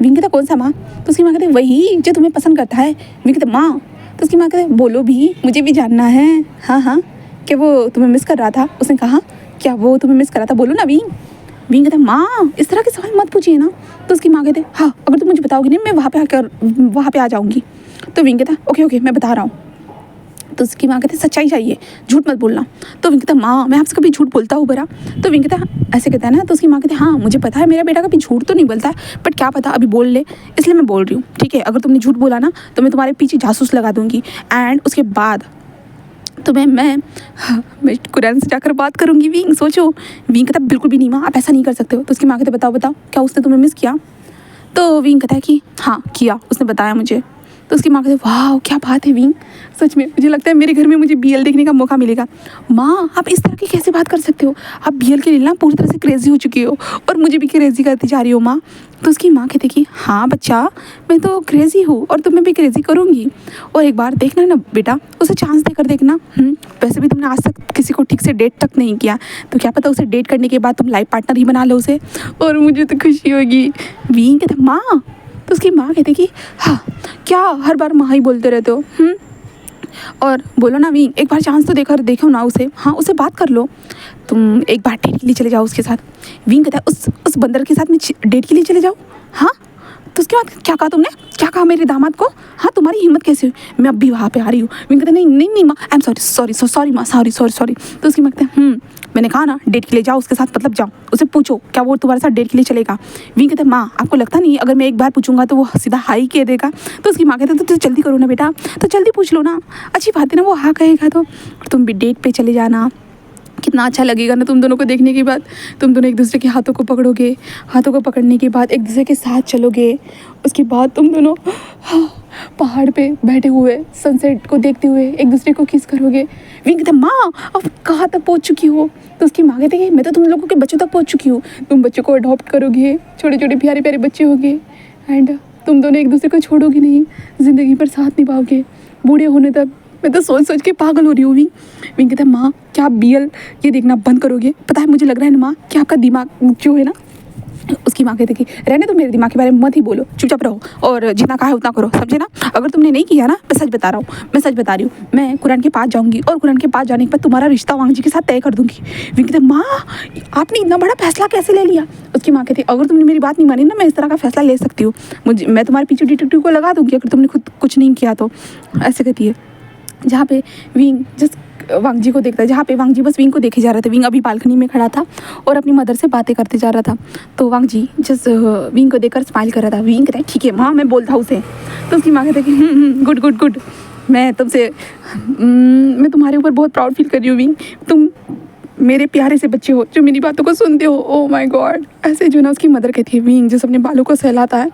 विंग कहता कौन सा माँ? तो उसकी माँ कहते वही जो तुम्हें पसंद करता है। विंग कहता माँ। तो उसकी माँ कहते बोलो भी, मुझे भी जानना है। हाँ क्या वो तुम्हें मिस कर रहा था? उसने कहा क्या वो तुम्हें मिस कर रहा था, बोलो ना विंग। विंग कहता माँ इस तरह के सवाल मत पूछिए ना। तो उसकी माँ कहते हाँ अगर तुम मुझे बताओगी नहीं मैं वहाँ पे आ जाऊँगी। तो विंग कहता ओके मैं बता रहा हूँ। तो उसकी माँ कहती सच्चाई चाहिए, झूठ मत बोलना। तो विंग कहता माँ मैं आपसे कभी झूठ बोलता हूँ बरा? तो विंग कहता ऐसे कहता है ना। तो उसकी माँ कहती हाँ मुझे पता है मेरा बेटा कभी झूठ तो नहीं बोलता है, बट क्या पता अभी बोल ले, इसलिए मैं बोल रही हूँ। ठीक है अगर तुमने झूठ बोला ना तो मैं तुम्हारे पीछे जासूस लगा दूँगी, एंड उसके बाद तो मैं कुरैन से जाकर बात करूँगी। विंग सोचो। विंग कहता बिल्कुल भी नहीं माँ आप ऐसा नहीं कर सकते हो। तो उसकी माँ कहते बताओ क्या उसने तुम्हें मिस किया? तो विंग कहता है कि हाँ किया, उसने बताया मुझे। तो उसकी माँ कहती है वाह क्या बात है विंग, सच में मुझे लगता है मेरे घर में मुझे बीएल देखने का मौका मिलेगा। माँ आप इस तरह की कैसे बात कर सकते हो? आप बीएल के लिए ना पूरी तरह से क्रेजी हो चुकी हो और मुझे भी क्रेजी करती जा रही हो माँ। तो उसकी माँ कहती कि हाँ बच्चा मैं तो क्रेजी हूँ और तुम्हें भी क्रेजी करूँगी, और एक बार देखना ना बेटा, उसे चांस देकर देखना। वैसे भी तुमने आज तक किसी को ठीक से डेट तक नहीं किया, तो क्या पता उसे डेट करने के बाद तुम लाइफ पार्टनर ही बना लो उसे, और मुझे तो खुशी होगी। विंग कहते माँ। तो उसकी माँ कहती कि हाँ क्या हर बार माँ ही बोलते रहते हो? और बोलो ना विंग एक बार चांस तो देखो ना उसे, हाँ उससे बात कर लो, तुम एक बार डेट के लिए चले जाओ उसके साथ। विंग कहता है उस बंदर के साथ में डेट के लिए चले जाओ? हाँ। तो उसके बाद क्या कहा तुमने? क्या कहा मेरे दामाद को? हाँ तुम्हारी हिम्मत कैसे हुई? मैं अब भी वहाँ पे आ रही हूँ। विंग कहता नहीं माँ आई एम सॉरी माँ सॉरी। तो उसकी माँ कहते हैं मैंने कहा ना डेट के लिए जाओ उसके साथ, मतलब जाओ उसे पूछो क्या वो तुम्हारे साथ डेट के लिए चलेगा। विंग कहते हैं माँ आपको लगता नहीं अगर मैं एक बार पूछूंगा तो वो सीधा हाई कह देगा? तो उसकी माँ कहते हैं तो जल्दी करो ना बेटा, तो जल्दी पूछ लो ना, अच्छी बात है ना वो हाँ कहेगा तो तुम भी डेट पे चले जाना, कितना अच्छा लगेगा ना तुम दोनों को देखने के बाद। तुम दोनों एक दूसरे के हाथों को पकड़ोगे, हाथों को पकड़ने के बाद एक दूसरे के साथ चलोगे, उसके बाद तुम दोनों पहाड़ पे बैठे हुए सनसेट को देखते हुए एक दूसरे को किस करोगे। विंग कहते माँ अब कहाँ तक पहुँच चुकी हो? तो उसकी माँ कहती है मैं तो तुम लोगों के बच्चों तक पहुँच चुकी हूँ, तुम बच्चों को अडॉप्ट करोगे, छोटे छोटे प्यारे प्यारे बच्चे होंगे, एंड तुम दोनों एक दूसरे को छोड़ोगे नहीं, ज़िंदगी भर साथ निभाओगे, बूढ़े होने तक मैं तो सोच सोच के पागल हो रही हूँ। विंग विंग कहता है माँ क्या आप BL ये देखना बंद करोगे? पता है मुझे लग रहा है ना माँ कि आपका दिमाग जो है ना। उसकी माँ कहती कि रहने तो मेरे दिमाग के बारे में मत ही बोलो, चुपचाप रहो और जितना कहा है उतना करो, समझे ना? अगर तुमने नहीं किया ना, मैं सच बता रहा हूँ, मैं सच बता रही हूँ, मैं कुरान के पास जाऊँगी और कुरान के पास जाने के बाद तुम्हारा रिश्ता वांग जी के साथ तय कर दूँगी। विंग कहते माँ आपने इतना बड़ा फैसला कैसे ले लिया? उसकी माँ कहती अगर तुमने मेरी बात नहीं मानी ना, मैं इस तरह का फैसला ले सकती हूँ, मैं तुम्हारे पीछे डिटेक्टिव को लगा दूँगी अगर तुमने खुद कुछ नहीं किया तो। ऐसे कहती है। जहाँ पे विंग जिस वांग जी को देखता है, जहाँ पे वांग जी बस विंग को देखे जा रहा था। विंग अभी बालकनी में खड़ा था और अपनी मदर से बातें करते जा रहा था। तो वांग जी जिस विंग को देखकर स्माइल कर रहा था। विंग कहता है ठीक है माँ, मैं बोलता हूँ उसे। तो उसकी माँ कहती है कि गुड गुड गुड, मैं मैं तुम्हारे ऊपर बहुत प्राउड फील कर रही हूँ विंग, तुम मेरे प्यारे से बच्चे हो जो मेरी बातों को सुनते हो। Oh my God. ऐसे जो ना उसकी मदर कहती है। विंग जिस अपने बालों को सहलाता है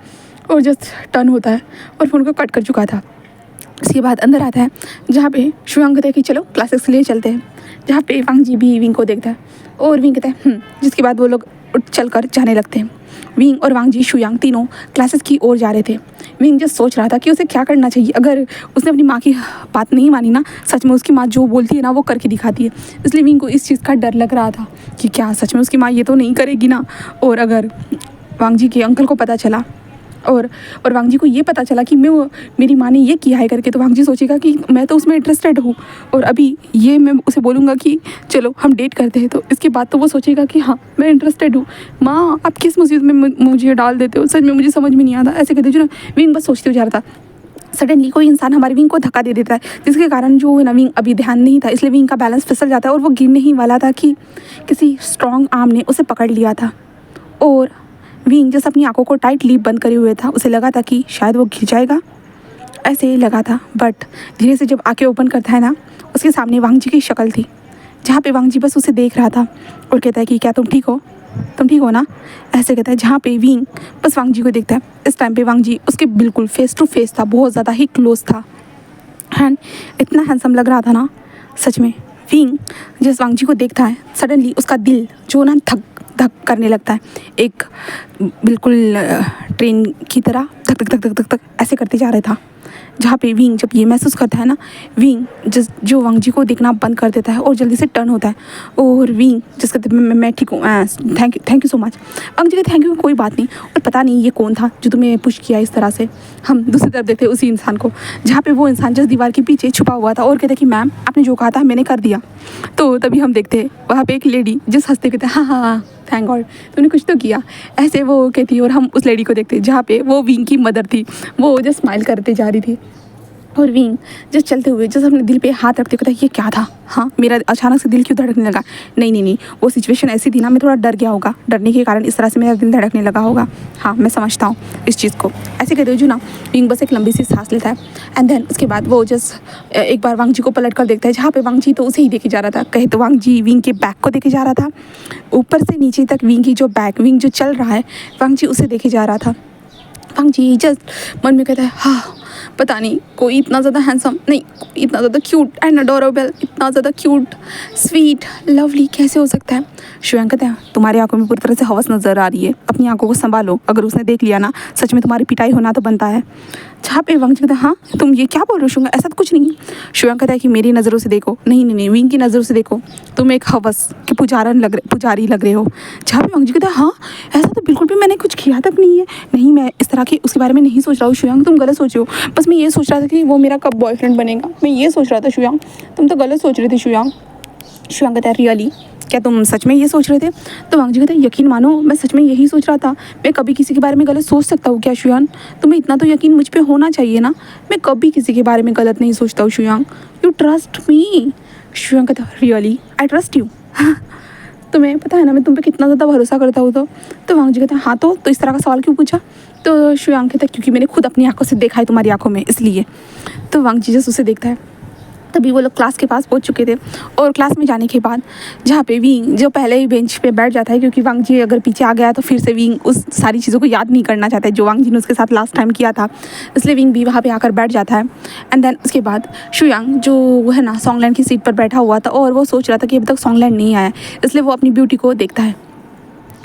और जस्ट टर्न होता है और फ़ोन को कट कर चुका था। इसके बाद अंदर आता है जहाँ पे शुयांग कहता है कि चलो क्लासेस के लिए चलते हैं। जहाँ पे वांग जी भी विंग को देखता है और विंग कहता है जिसके बाद वो लोग चल कर जाने लगते हैं। विंग और वांग जी शुयांग तीनों क्लासेस की ओर जा रहे थे। विंग जस्ट सोच रहा था कि उसे क्या करना चाहिए। अगर उसने अपनी माँ की बात नहीं मानी ना, सच में उसकी माँ जो बोलती है ना वो करके दिखाती है। इसलिए विंग को इस चीज़ का डर लग रहा था कि क्या सच में उसकी माँ ये तो नहीं करेगी ना। और अगर वांग जी के अंकल को पता चला और वांग जी को ये पता चला कि मेरी माँ ने ये किया है करके, तो वांग जी सोचेगा कि मैं तो उसमें इंटरेस्टेड हूँ और अभी ये मैं उसे बोलूँगा कि चलो हम डेट करते हैं, तो इसके बाद तो वो सोचेगा कि हाँ मैं इंटरेस्टेड हूँ। माँ आप किस मुसीबत में मुझे डाल देते हो, सच में मुझे समझ में नहीं आता। ऐसे कहते जो ना विंग बस सोचते हुए जा रहा था। सडनली कोई इंसान हमारे विंग को धक्का दे देता है, जिसके कारण जो है ना विंग अभी ध्यान नहीं था, इसलिए विंग का बैलेंस फिसल जाता है और वो गिरने ही वाला था कि किसी स्ट्रॉन्ग आर्म ने उसे पकड़ लिया था। और विंग जैसे अपनी आंखों को टाइटली बंद करे हुए था, उसे लगा था कि शायद वो गिर जाएगा, ऐसे ही लगा था। बट धीरे से जब आंखें ओपन करता है ना, उसके सामने वांग जी की शक्ल थी, जहाँ पे वांग जी बस उसे देख रहा था और कहता है कि क्या तुम ठीक हो, तुम ठीक हो ना? ऐसे कहता है। जहाँ पे विंग बस वांग जी को देखता है। इस टाइम पे वांग जी उसके बिल्कुल फेस टू फेस था, बहुत ज़्यादा ही क्लोज था एंड इतना हैंडसम लग रहा था ना सच में। विंग जिस वांग जी को देखता है, सडनली उसका दिल जो ना धक धक करने लगता है, एक बिल्कुल ट्रेन की तरह धक धक धक धक धक धक ऐसे करते जा रहा था। जहाँ पे विंग जब ये महसूस करता है ना, विंग जो वांग जी को देखना बंद कर देता है और जल्दी से टर्न होता है। और विंग जिस कहते मैं ठीक हूँ, थैंक यू सो मच। वांग जी कहते थैंक यू कोई बात नहीं। और पता नहीं ये कौन था जो तुम्हें पुश किया इस तरह से। हम दूसरी तरफ देखते उसी इंसान को, जहाँ पे वो इंसान जिस दीवार के पीछे छुपा हुआ था और कहते कि मैम आपने जो कहा था मैंने कर दिया। तो तभी हम देखते वहाँ पे एक लेडी जिस हंसते कहते हाँ हाँ हाँ थैंक गॉड तुमने कुछ तो किया, ऐसे वो कहती। और हम उस लेडी को देखते जहाँ पे वो विंग की मदर थी, वो जो स्माइल करते जा रही थी। और विंग जब चलते हुए जैसे अपने दिल पे हाथ रखते कहता ये क्या था, हाँ मेरा अचानक से दिल क्यों धड़कने लगा? नहीं वो सिचुएशन ऐसी थी ना, मैं थोड़ा डर गया होगा, डरने के कारण इस तरह से मेरा दिल धड़कने लगा होगा। हाँ मैं समझता हूँ इस चीज़ को। ऐसे कहते हुए जो ना विंग बस एक लंबी सी सांस लेता है एंड देन उसके बाद वो जस्ट एक बार वांग जी को पलट कर देखता है, जहाँ पे वांग जी तो उसे ही देखे जा रहा था। कहे तो वांग जी विंग के बैग को देखे जा रहा था, ऊपर से नीचे तक विंग की जो बैग, विंग जो चल रहा है वांग जी उसे देखे जा रहा था। वांग जी जस्ट मन में कहता है हाँ पता नहीं कोई इतना ज़्यादा हैंडसम नहीं, इतना ज़्यादा क्यूट एंड अडोरेबल, इतना ज़्यादा क्यूट स्वीट लवली कैसे हो सकता है? शुयांग कहते हैं तुम्हारी आंखों में पूरी तरह से हवस नज़र आ रही है, अपनी आंखों को संभालो, अगर उसने देख लिया ना सच में तुम्हारी पिटाई होना तो बनता है। जहाँ पे वांग जी कहते हैं हाँ तुम ये क्या बोल रहे हो शुयांग, ऐसा तो कुछ नहीं है। शुयांग कहता है कि मेरी नज़रों से देखो, नहीं विंग की नज़रों से देखो, तुम एक हवस के पुजारी लग रहे हो। जहाँ पे वांग जी कहते हैं हाँ ऐसा तो बिल्कुल भी मैंने कुछ किया तक नहीं है, नहीं मैं इस तरह की उसके बारे में नहीं सोच रहा हूँ शुयांग, तुम गलत सोच रहे हो। बस मैं ये सोच रहा था कि वो मेरा कब बॉयफ्रेंड बनेगा, मैं ये सोच रहा था शुयांग, तुम तो गलत सोच रहे थे शुयांग। शुयांग कहता है रियली क्या तुम सच में ये सोच रहे थे? तो वांग जी कहते हैं यकीन मानो मैं सच में यही सोच रहा था, मैं कभी किसी के बारे में गलत सोच सकता हूँ क्या शुयांग? तुम्हें इतना तो यकीन मुझ पे होना चाहिए ना, मैं कभी किसी के बारे में गलत नहीं सोचता हूँ शुयांग, यू ट्रस्ट मी। शुयांग कहता है रियली आई ट्रस्ट यू तुम्हें पता है ना मैं तुम पे कितना ज़्यादा भरोसा करता हूँ। तो वांग जी कहते हैं हाँ तो इस तरह का सवाल क्यों पूछा? तो शुयांग कहता है क्योंकि मैंने खुद अपनी आंखों से देखा है तुम्हारी आंखों में, इसलिए। तो वांग जी जस्ट उसे देखता है। तभी वो लोग क्लास के पास पहुंच चुके थे और क्लास में जाने के बाद जहाँ पे विंग जो पहले ही बेंच पे बैठ जाता है, क्योंकि वांग जी अगर पीछे आ गया तो फिर से विंग उस सारी चीज़ों को याद नहीं करना चाहता है जो वांग जी ने उसके साथ लास्ट टाइम किया था, इसलिए विंग भी वहाँ पे आकर बैठ जाता है। एंड देन उसके बाद शुयांग जो वो है ना सॉन्गलैंड की सीट पर बैठा हुआ था और वो सोच रहा था कि अभी तक सॉन्गलैंड नहीं आया, इसलिए वो अपनी ब्यूटी को देखता है।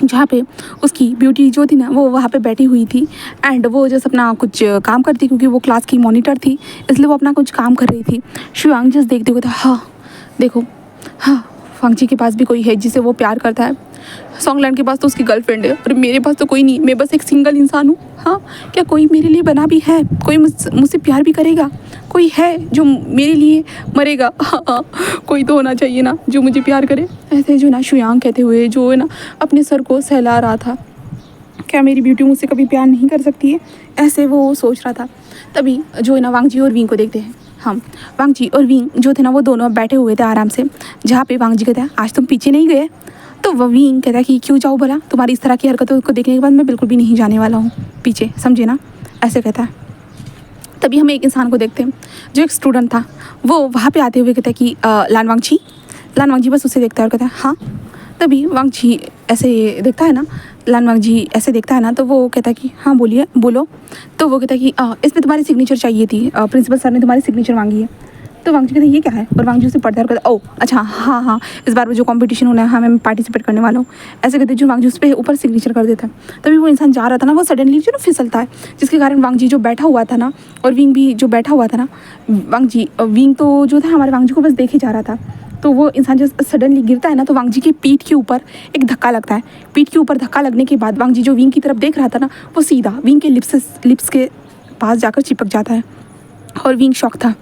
जहाँ पे उसकी ब्यूटी जो थी ना वो वहाँ पे बैठी हुई थी एंड वो जस्ट अपना कुछ काम करती, क्योंकि वो क्लास की मॉनिटर थी इसलिए वो अपना कुछ काम कर रही थी। शुयांग जस्ट देखते हुए था, हाँ देखो, हाँ वांगजी के पास भी कोई है जिसे वो प्यार करता है। सॉन्गलैंड के पास तो उसकी गर्लफ्रेंड है और मेरे पास तो कोई नहीं, मैं बस एक सिंगल इंसान हूँ। हाँ, क्या कोई मेरे लिए बना भी है? कोई मुझसे प्यार भी करेगा? कोई है जो मेरे लिए मरेगा? हाँ, कोई तो होना चाहिए ना जो मुझे प्यार करे। ऐसे जो ना शुयांग कहते हुए जो है ना अपने सर को सहला रहा था, क्या मेरी ब्यूटी मुझसे कभी प्यार नहीं कर सकती है? ऐसे वो सोच रहा था। तभी जो है ना वांगजी और विंग को देखते हैं हम। वांगजी और विंग जो थे ना वो दोनों बैठे हुए थे आराम से, जहाँ पे वांगजी कहता है, आज तुम पीछे नहीं गए? तो वो विंग कहता है कि क्यों जाऊँ भला, तुम्हारी इस तरह की हरकतों को देखने के बाद मैं बिल्कुल भी नहीं जाने वाला हूँ पीछे, समझे ना, ऐसे कहता है। तभी हम एक इंसान को देखते हैं जो एक स्टूडेंट था, वो वहाँ पे आते हुए कहता है कि लान वांगजी बस उसे देखता है और कहता है हाँ। तभी वांगजी ऐसे देखता है ना, लान वांगजी ऐसे देखता है ना, तो वो कहता है कि हाँ बोलिए, बोलो। तो वो कहता है कि इसमें तुम्हारी सिग्नेचर चाहिए थी, प्रिंसिपल सर ने तुम्हारी सिग्नेचर मांगी है। तो वांगजी कहते हैं ये क्या है, और वांगजी उसे पढ़ता है और कहता है ओह अच्छा हाँ हाँ, इस बार वो जो कंपटीशन होना है हाँ मैं पार्टिसिपेट करने वाला हूँ, ऐसे कहते जो वांगजी उस पर ऊपर सिग्नेचर कर देता है। तभी वो इंसान जा रहा था ना, वो सडनली जो ना फिसलता है, जिसके कारण वांगजी जो बैठा हुआ था ना और विंग भी जो बैठा हुआ था ना, विंग तो जो था हमारे वांगजी को बस देखे जा रहा था। तो वो इंसान जब सडनली गिरता है ना तो वांगजी की पीठ के ऊपर एक धक्का लगता है। पीठ के ऊपर धक्का लगने के बाद वांगजी जो विंग की तरफ देख रहा था ना, वो सीधा विंग के लिप्स के पास जाकर चिपक जाता है और विंग शॉक था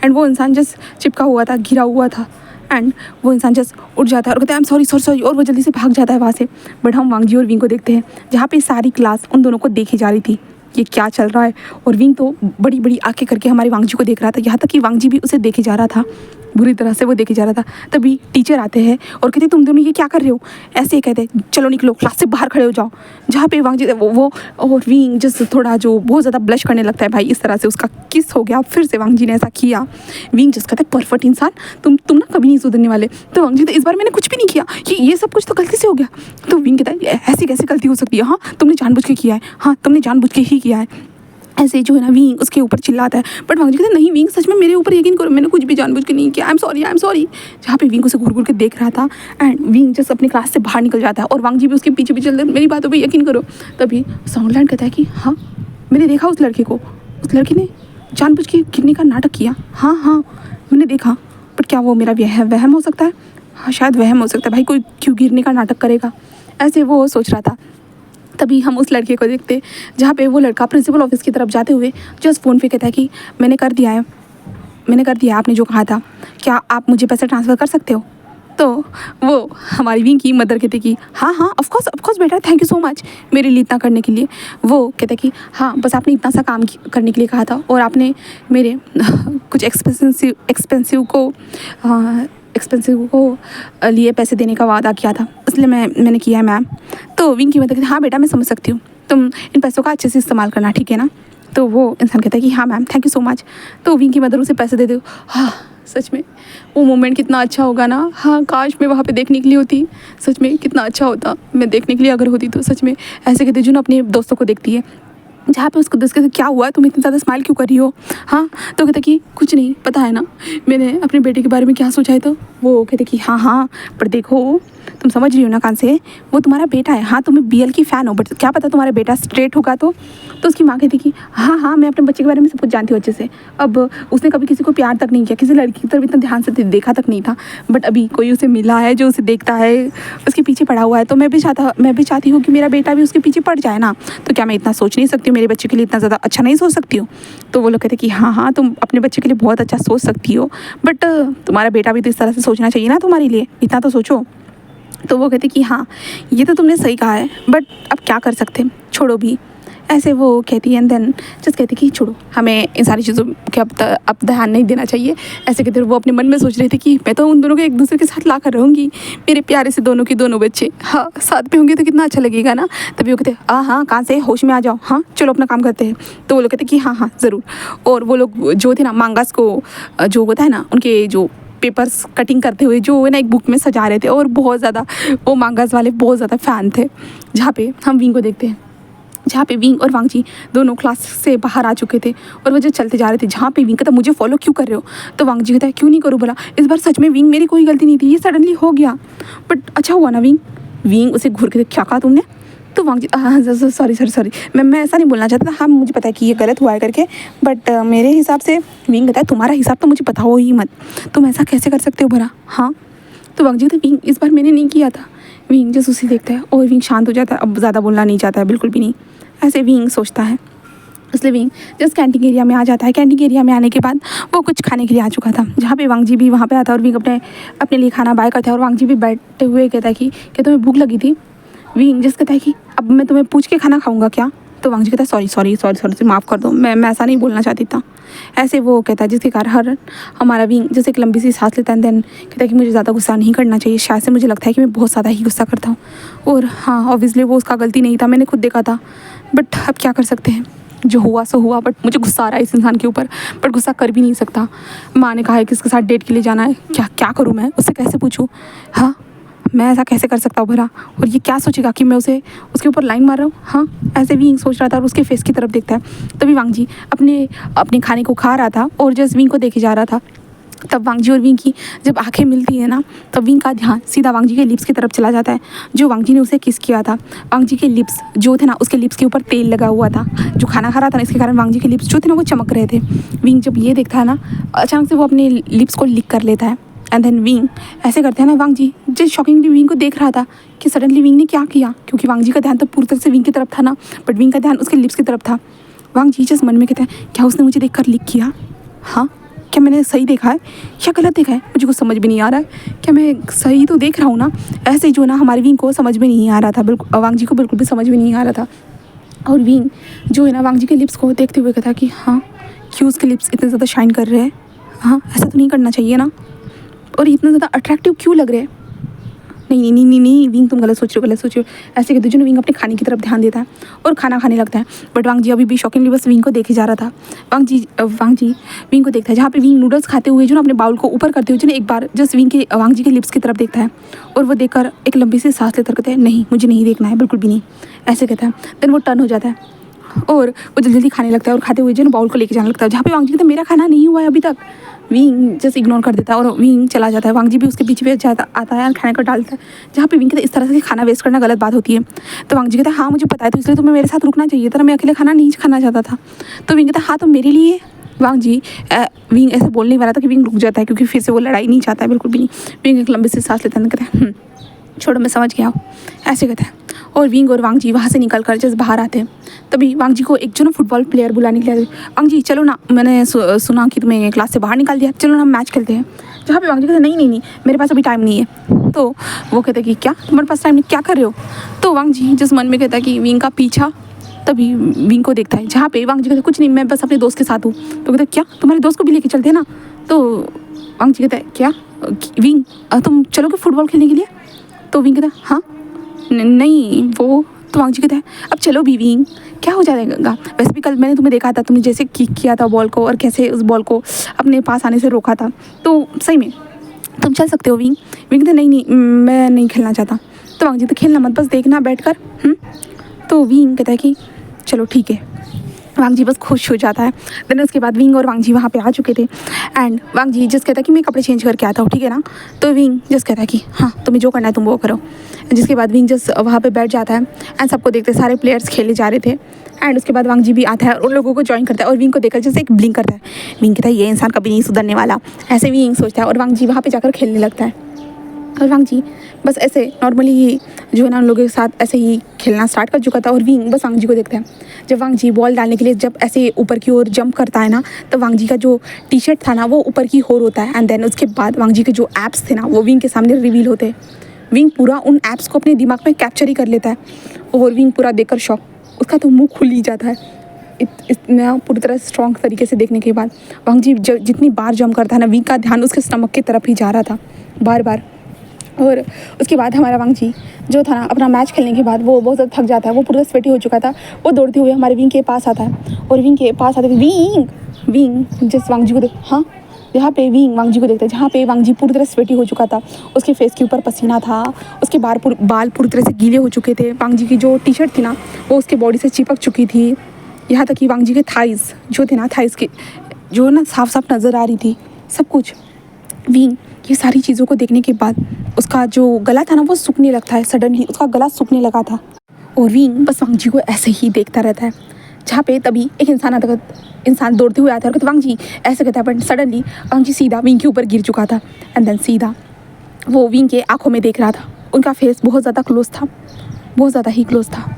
एंड वो इंसान जस्ट चिपका हुआ था, घिरा हुआ था एंड वो इंसान जस्ट उठ जाता है और कहता है आई एम सॉरी और वो जल्दी से भाग जाता है वहाँ से। बट हम वांगजी और विंग को देखते हैं जहाँ पे सारी क्लास उन दोनों को देखी जा रही थी, ये क्या चल रहा है। और विंग तो बड़ी बड़ी आंखें करके हमारे वांगजी को देख रहा था, यहाँ तक कि वांगजी भी उसे देखे जा रहा था, बुरी तरह से वो देखे जा रहा था। तभी टीचर आते हैं और कहते तुम दोनों ये क्या कर रहे हो, ऐसे ही कहते चलो निकलो क्लास से बाहर खड़े हो जाओ। जहाँ पे वांगजी वो और विंग जस्ट थोड़ा जो बहुत ज़्यादा ब्लश करने लगता है, भाई इस तरह से उसका किस हो गया फिर से वांगजी ने ऐसा किया। विंग जस्ट कहता है परफेक्ट इंसान, तुम ना कभी नहीं सुधरने वाले। तो वांगजी तो इस बार मैंने कुछ भी नहीं किया, ये सब कुछ तो गलती से हो गया। तो विंग कहता है ऐसी कैसे गलती हो सकती है, हाँ तुमने जानबूझ के किया है, हाँ तुमने जानबूझ के ही किया है। ऐसे जो है ना विंग उसके ऊपर चिल्लाता है, बट वांगजी कहता है नहीं विंग सच में मेरे ऊपर यकीन करो, मैंने कुछ भी जानबूझ के नहीं किया, आई एम सॉरी। जहाँ पे विंग उसे घूर घूर के देख रहा था एंड विंग जस्ट अपनी क्लास से बाहर निकल जाता है और वांगजी भी उसके पीछे पीछे चलते मेरी बातों पर यकीन करो। तभी सॉन्गलैंड कहता है कि हाँ मैंने देखा उस लड़के को, उस लड़के ने जानबूझ के गिरने का नाटक किया, हाँ मैंने देखा, बट क्या वो मेरा वहम हो सकता है? हाँ शायद वहम हो सकता है, भाई कोई क्यों गिरने का नाटक करेगा, ऐसे वो सोच रहा था। तभी हम उस लड़के को देखते जहाँ पे वो लड़का प्रिंसिपल ऑफिस की तरफ जाते हुए जस्ट फ़ोन पे कहता है कि मैंने कर दिया है आपने जो कहा था, क्या आप मुझे पैसे ट्रांसफ़र कर सकते हो? तो वो हमारी विंग की मदर कहते कि हाँ ऑफ कोर्स बेटा, थैंक यू सो मच मेरे लिए इतना करने के लिए। वो कहते कि हाँ बस आपने इतना सा काम करने के लिए कहा था और आपने मेरे कुछ एक्सपेंसिव को लिए पैसे देने का वादा किया था, इसलिए मैंने किया है मैम। तो विंग की मदर कहती हाँ बेटा मैं समझ सकती हूँ, तुम इन पैसों का अच्छे से इस्तेमाल करना, ठीक है ना? तो वो इंसान कहता है कि हाँ ma'am thank you so much. तो विंग की मदर उसे पैसे दे दो। हाँ सच में वो मोमेंट कितना अच्छा होगा ना, हाँ काश मैं वहाँ पे देखने के लिए होती, सच में कितना अच्छा होता, मैं देखने के लिए अगर होती तो सच में। ऐसे कहते जो ना अपने दोस्तों को देखती है, जहाँ पे उसको दस कहते क्या हुआ तुम इतनी ज़्यादा स्माइल क्यों कर रही हो, हाँ तो कहते कि कुछ नहीं, पता है ना मैंने अपने बेटे के बारे में क्या सोचा है। तो वो कहते कि हाँ पर देखो तुम समझ रही हो ना कान से, वो तुम्हारा बेटा है, हाँ तुम्हें BL की फ़ैन हो, बट क्या पता तुम्हारा बेटा स्ट्रेट होगा। तो उसकी माँ कहती कि हाँ मैं अपने बच्चे के बारे में सब कुछ जानती हूँ अच्छे से। अब उसने कभी किसी को प्यार तक नहीं किया, किसी लड़की की तरफ इतना ध्यान से देखा तक नहीं था, बट अभी कोई उसे मिला है जो उसे देखता है, उसके पीछे पड़ा हुआ है। तो मैं भी चाहती हूँ कि मेरा बेटा भी उसके पीछे पड़ जाए ना। तो क्या मैं इतना सोच नहीं सकती हूँ, मेरे बच्चे के लिए इतना ज़्यादा अच्छा नहीं सोच सकती हूँ? तो वो लोग कहते कि हाँ तुम अपने बच्चे के लिए बहुत अच्छा सोच सकती हो, बट तुम्हारा बेटा भी तो इस तरह से सोचना चाहिए ना तुम्हारे लिए, इतना तो सोचो। तो वो कहते कि हाँ ये तो तुमने सही कहा है, बट अब क्या कर सकते हैं, छोड़ो भी। ऐसे वो कहती है एंड देन जस्ट कहती कि छोड़ो, हमें इन सारी चीज़ों के अब ध्यान नहीं देना चाहिए। ऐसे कहते वो अपने मन में सोच रहे थे कि मैं तो उन दोनों को एक दूसरे के साथ ला कर रहूँगी, मेरे प्यारे से दोनों के दोनों बच्चे हाँ साथ में होंगे तो कितना अच्छा लगेगा ना। तभी वो कहते हाँ कहाँ से, होश में आ जाओ, हाँ चलो अपना काम करते हैं। तो वो लोग कहते कि हाँ ज़रूर। और वो लोग जो थे ना मांगास को जो होता है ना उनके जो पेपर्स कटिंग करते हुए जो है ना एक बुक में सजा रहे थे, और बहुत ज़्यादा वो मांगास वाले बहुत ज़्यादा फ़ैन थे। जहाँ पे हम विंग को देखते हैं, जहाँ पे विंग और वांगजी दोनों क्लास से बाहर आ चुके थे और वो जो चलते जा रहे थे, जहाँ पे विंग कहता मुझे फॉलो क्यों कर रहे हो? तो वांगजी कहता है क्यों नहीं करूँ भला, इस बार सच में विंग मेरी कोई गलती नहीं थी, ये सडनली हो गया, बट अच्छा हुआ ना विंग, विंग उसे घूर के क्या कहा तुमने? तो वांग जी सॉरी मैं ऐसा नहीं बोलना चाहता था। हाँ मुझे पता है कि ये गलत हुआ है करके, बट मेरे हिसाब से विंग कहता है तुम्हारा हिसाब तो मुझे बताओ ही मत, तुम ऐसा कैसे कर सकते हो भला? हाँ तो वांग जी कहते विंग इस बार मैंने नहीं किया था। विंग जस्ट उसे देखता है और विंग शांत हो जाता है, अब ज़्यादा बोलना नहीं चाहता है बिल्कुल भी नहीं, ऐसे विंग सोचता है। इसलिए विंग जस्ट कैंटीन एरिया में आ जाता है। कैंटीन एरिया में आने के बाद वो कुछ खाने के लिए आ चुका था, जहाँ पे वांग जी भी वहाँ पे आता है और विंग अपने अपने लिए खाना बाय करता है। और वांग जी भी बैठे हुए कहता है कि क्या तुम्हें भूख लगी थी? विंग जस्ट कहता है कि अब मैं तुम्हें पूछ के खाना खाऊंगा क्या? तो वांग जी कहता है सॉरी माफ़ कर दो, मैं ऐसा नहीं बोलना चाहती था। ऐसे वो कहता है, जिसके कारण हमारा विंग जैसे एक लंबी सी सांस लेता है, देन कहता है कि मुझे ज़्यादा गुस्सा नहीं करना चाहिए, शायद से मुझे लगता है कि मैं बहुत ज़्यादा ही गुस्सा करता हूँ। और हाँ ऑब्वियसली वो उसका गलती नहीं था, मैंने खुद देखा था, बट अब क्या कर सकते हैं, जो हुआ सो हुआ। बट मुझे गुस्सा आ रहा है इस इंसान के ऊपर, बट गुस्सा कर भी नहीं सकता। माँ ने कहा है कि इसके साथ डेट के लिए जाना है, क्या करूँ मैं, उससे कैसे पूछूँ? हाँ मैं ऐसा कैसे कर सकता हूँ भला? और ये क्या सोचेगा कि मैं उसे उसके ऊपर लाइन मार रहा हूँ? हाँ ऐसे विंग सोच रहा था और उसके फेस की तरफ देखता है। तभी वांग जी अपने अपने खाने को खा रहा था और जस्ट विंग को देखे जा रहा था। तब वांग जी और विंग की जब आंखें मिलती है ना, तब विंग का ध्यान सीधा वांग जी के लिप्स की तरफ चला जाता है, जो वांग जी ने उसे किस किया था। वांग जी के लिप्स जो थे ना, उसके लिप्स के ऊपर तेल लगा हुआ था, जो खाना खा रहा था ना, इसके कारण वांग जी के लिप्स जो थे ना वो चमक रहे थे। विंग जब ये देखता है ना, अचानक से वो अपने लिप्स को लिक कर लेता है। एंड देन विंग ऐसे करते हैं ना, वांग जी जिस शॉकिंगली विंग को देख रहा था कि सडनली विंग ने क्या किया, क्योंकि वांग जी का ध्यान तो पूरी तरह से विंग की तरफ था ना, बट विंग का ध्यान उसके लिप्स की तरफ था। वांग जी जिस मन में कहते हैं क्या उसने मुझे देखकर लिक किया? हाँ क्या मैंने सही देखा है या गलत देखा है? मुझे कुछ समझ भी नहीं आ रहा है, क्या मैं सही तो देख रहा हूँ ना? ऐसे ही जो ना हमारी विंग को समझ में नहीं आ रहा था, बिल्कुल वांग जी को बिल्कुल भी समझ में नहीं आ रहा था। और विंग जो है ना वांग जी के लिप्स को देखते हुए कहता कि हाँ क्यों उसके लिप्स इतने ज़्यादा शाइन कर रहे हैं? हाँ ऐसा तो नहीं करना चाहिए ना, और इतना ज़्यादा अट्रैक्टिव क्यों लग रहे हैं? नहीं विंग तुम गलत सोच रहे हो। ऐसे कहते जो विंग अपने खाने की तरफ ध्यान देता है और खाना खाने लगता है। बट वांग जी अभी भी शॉकिंगली बस विंग को देखे जा रहा था। वांग जी विंग को देखता है, जहाँ पे विंग नूडल्स खाते हुए जो ना अपने बाउल को ऊपर करते हुए जो ना एक बार जस्ट वांग जी के लिप्स की तरफ देखता है, और वो देखकर एक लंबी सी सांस लेकर कहता है नहीं मुझे नहीं देखना है, बिल्कुल भी नहीं, ऐसे कहता है। देन वो टर्न हो जाता है और वो जल्दी खाने लगता है और खाते हुए जो ना बाउल को लेके जाने लगता है, जहाँ पे वांग जी कहता है मेरा खाना नहीं हुआ है अभी तक। विंग जस्ट इग्नोर कर देता है और विंग चला जाता है। वांग जी भी उसके पीछे जाता आता है और खाने को डालता है, जहाँ पे विंग कहता है इस तरह से खाना वेस्ट करना गलत बात होती है। तो वांग जी कहता है हाँ मुझे पता है, तो इसलिए तुम्हें मेरे साथ रुकना चाहिए था, मैं अकेले खाना नहीं खाना चाहता था। तो विंग कहता है हाँ तो मेरे लिए। वांग जी विंग ऐसे बोलने वाला था कि विंग रुक जाता है, क्योंकि फिर से वो लड़ाई नहीं चाहता है बिल्कुल भी नहीं। विंग एक लंबी सी सांस लेता है, कहता है छोड़ो मैं समझ गया, ऐसे कहता है। और विंग और वांग जी वहाँ से निकल कर जस्ट बाहर आते हैं। तभी वांग जी को एक जो ना फुटबॉल प्लेयर बुलाने के लिए, वांग जी चलो ना, मैंने सुना कि तुम्हें क्लास से बाहर निकाल दिया, चलो ना हम मैच खेलते हैं। जहाँ पे वांग जी कहते नहीं मेरे पास अभी टाइम नहीं है। तो वो कहते कि क्या तुम्हारे पास टाइम नहीं, क्या कर रहे हो? तो वांग जी जिस मन में कहता है कि विंग का पीछा, तभी विंग को देखता है, जहाँ पे वांग जी कहते कुछ नहीं मैं बस अपने दोस्त के साथ हूँ। तो कहते क्या तुम्हारे दोस्त को भी लेके चलते हैं ना? तो वांग जी कहता है क्या विंग तुम चलोगे फुटबॉल खेलने के लिए? तो विंग कहता है हाँ नहीं वो। तो वांग जी कहता है अब चलो भी विंग, क्या हो जाएगा? वैसे भी कल मैंने तुम्हें देखा था, तुमने जैसे किक किया था बॉल को और कैसे उस बॉल को अपने पास आने से रोका था, तो सही में तुम चल सकते हो विंग। विंग कहता नहीं मैं नहीं खेलना चाहता। तो वांग जी तो खेलना मत, बस देखना बैठ कर। तो विंग कहता है कि चलो ठीक है। वांग जी बस खुश हो जाता है। देन उसके बाद विंग और वांग जी वहाँ पे आ चुके थे, एंड वांग जी जस्ट कहता है कि मैं कपड़े चेंज करके आता हूँ, ठीक है ना? तो विंग जस्ट कहता है कि हाँ तुम्हें जो करना है तुम वो करो। जिसके बाद विंग जस्ट वहाँ पे बैठ जाता है एंड सबको देखते सारे प्लेयर्स खेले जा रहे थे। एंड उसके बाद वांग जी भी आता है और उन लोगों को ज्वाइन करता है और विंग को देखकर जैसे एक ब्लिंक करता है। विंग कहता है ये इंसान कभी नहीं सुधरने वाला, ऐसे विंग सोचता है, और वांग जी वहाँ पर जाकर खेलने लगता है। और वांग जी बस ऐसे नॉर्मली ही जो है ना उन लोगों के साथ ऐसे ही खेलना स्टार्ट कर चुका था, और विंग बस वांग जी को देखता है। जब वांग जी बॉल डालने के लिए जब ऐसे ऊपर की ओर जंप करता है ना, तो वांग जी का जो टी शर्ट था ना वो ऊपर की ओर होता है, एंड देन उसके बाद वांग जी के जो एप्स थे ना वो विंग के सामने रिवील होते हैं। विंग पूरा उन एप्स को अपने दिमाग में कैप्चर ही कर लेता है, और विंग पूरा देखकर शॉक, उसका तो मुँह खुल ही जाता है इतना पूरी तरह स्ट्रॉन्ग तरीके से देखने के बाद। वांग जी जितनी बार जंप करता है ना, विंग का ध्यान उसके स्टमक की तरफ ही जा रहा था बार बार। और उसके बाद हमारा वांग जी जो था ना, अपना मैच खेलने के बाद वो बहुत ज़्यादा थक जाता है, वो पूरा स्वेटी हो चुका था। वो दौड़ते हुए हमारे विंग के पास आता है, और विंग के पास आते हुए विंग जिस वांग जी को हाँ जहाँ पे विंग वांग जी को देखता है, जहाँ पे वांग जी पूरी तरह स्वेटी हो चुका था, उसके फेस के ऊपर पसीना था, उसके बाल पूरी तरह से गीले हो चुके थे। वांग जी की जो टी शर्ट थी ना वो उसके बॉडी से चिपक चुकी थी, यहाँ तक कि वांग जी के थाइज़ जो थे ना, थाइज़ के जो ना साफ साफ नज़र आ रही थी सब कुछ। विंग ये सारी चीज़ों को देखने के बाद उसका जो गला था ना वो सूखने लगता है। सडनली उसका गला सूखने लगा था और विंग बस वांग जी को ऐसे ही देखता रहता है। जहाँ पे तभी एक इंसान दौड़ते हुए आता है और कहता वांग जी ऐसे कहता है, बट सडनली वांग जी सीधा विंग के ऊपर गिर चुका था। एंड देन सीधा वो विंग के आंखों में देख रहा था। उनका फेस बहुत ज़्यादा क्लोज था, बहुत ज़्यादा ही क्लोज था।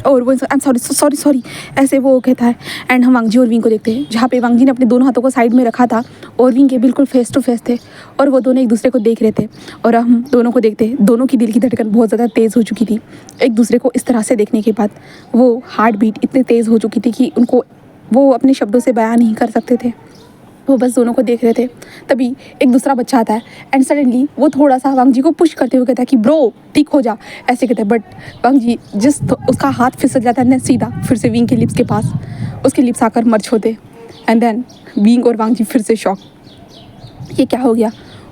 और वो I am sorry sorry sorry ऐसे वो कहता है। एंड हम वांग जी और विंग को देखते हैं जहाँ पे वांग जी ने अपने दोनों हाथों को साइड में रखा था और विंग के बिल्कुल फेस टू फेस थे और वो दोनों एक दूसरे को देख रहे थे। और हम दोनों को देखते दोनों की दिल की धड़कन बहुत ज़्यादा तेज़ हो चुकी थी। एक दूसरे को इस तरह से देखने के बाद वो हार्ट बीट इतनी तेज़ हो चुकी थी कि उनको वो अपने शब्दों से बयान नहीं कर सकते थे। वो बस दोनों को देख रहे थे। तभी एक दूसरा बच्चा आता है एंड सडनली वो थोड़ा सा वांग जी को पुश करते हुए कहता है कि ब्रो ठीक हो जा, ऐसे कहते हैं। बट वांग जी उसका हाथ फिसल जाता है सीधा फिर से विंग के लिप्स के पास, उसके लिप्स आकर मर्ज होते। एंड देन विंग और वांग जी फिर से शॉक, ये क्या हो गया।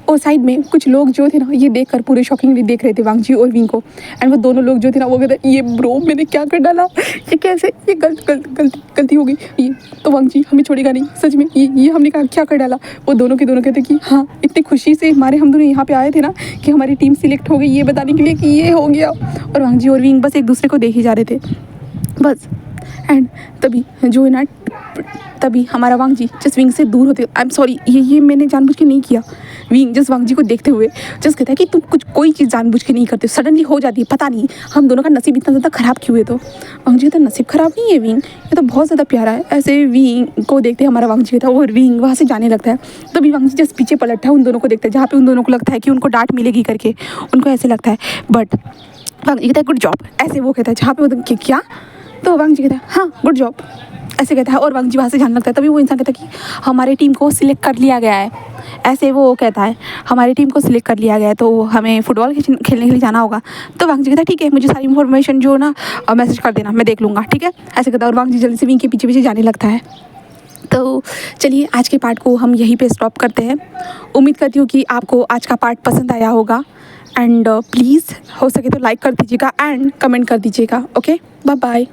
और साइड में कुछ लोग जो थे ना ये देखकर पूरे शॉकिंगली देख रहे थे वांग जी और विंग को। एंड वो दोनों लोग जो थे ना वो कहते ये ब्रो मैंने क्या कर डाला, ये कैसे, ये गलती हो गई, ये तो वांग जी हमें छोड़ेगा नहीं सच में, ये हमने क्या कर डाला। वो दोनों के दोनों कहते कि हाँ इतनी खुशी से हम दोनों यहाँ पे आए थे ना कि हमारी टीम सिलेक्ट हो गई ये बताने के लिए कि ये हो गया। और वांग जी और विंग बस एक दूसरे को देख ही जा रहे थे बस। एंड तभी जो है ना तभी हमारा वांग जी जस्ट विंग से दूर होते, आई एम सॉरी ये मैंने जानबूझ के नहीं किया। विंग जस्ट वांग जी को देखते हुए जस्ट कहता है कि तुम कोई चीज़ जानबूझ के नहीं करते, सडनली हो जाती है, पता नहीं हम दोनों का नसीब इतना ज़्यादा ख़राब क्यों है। तो वांग जी तो नसीब ख़राब नहीं है विंग, ये तो बहुत ज़्यादा प्यारा है। ऐसे विंग को देखते हमारा वांग जी था और विंग वहाँ से जाने लगता है। तभी वांग जी जस्ट पीछे पलटता है, उन दोनों को देखता है जहाँ पे उन दोनों को लगता है कि उनको डांट मिलेगी करके, उनको ऐसे लगता है। बट वांग जी कहता है गुड जॉब, ऐसे वो कहता है जहाँ पे वो क्या, तो वांग जी कहता है हाँ गुड जॉब ऐसे कहता है और वांग जी वहाँ से जाने लगता है। तभी वो इंसान कहता है कि हमारी टीम को सिलेक्ट कर लिया गया है, ऐसे वो कहता है हमारी टीम को सिलेक्ट कर लिया गया है तो हमें फुटबॉल खेलने के लिए जाना होगा। तो वांग जी कहता है ठीक है मुझे सारी इन्फॉर्मेशन जो ना मैसेज कर देना, मैं देख लूँगा ठीक है, ऐसे कहता है। और वांग जी जल्दी से विंग के पीछे पीछे जाने लगता है। तो चलिए आज के पार्ट को हम यहीं पे स्टॉप करते हैं। उम्मीद करती हूँ कि आपको आज का पार्ट पसंद आया होगा। एंड प्लीज़ हो सके तो लाइक कर दीजिएगा एंड कमेंट कर दीजिएगा। Okay bye bye.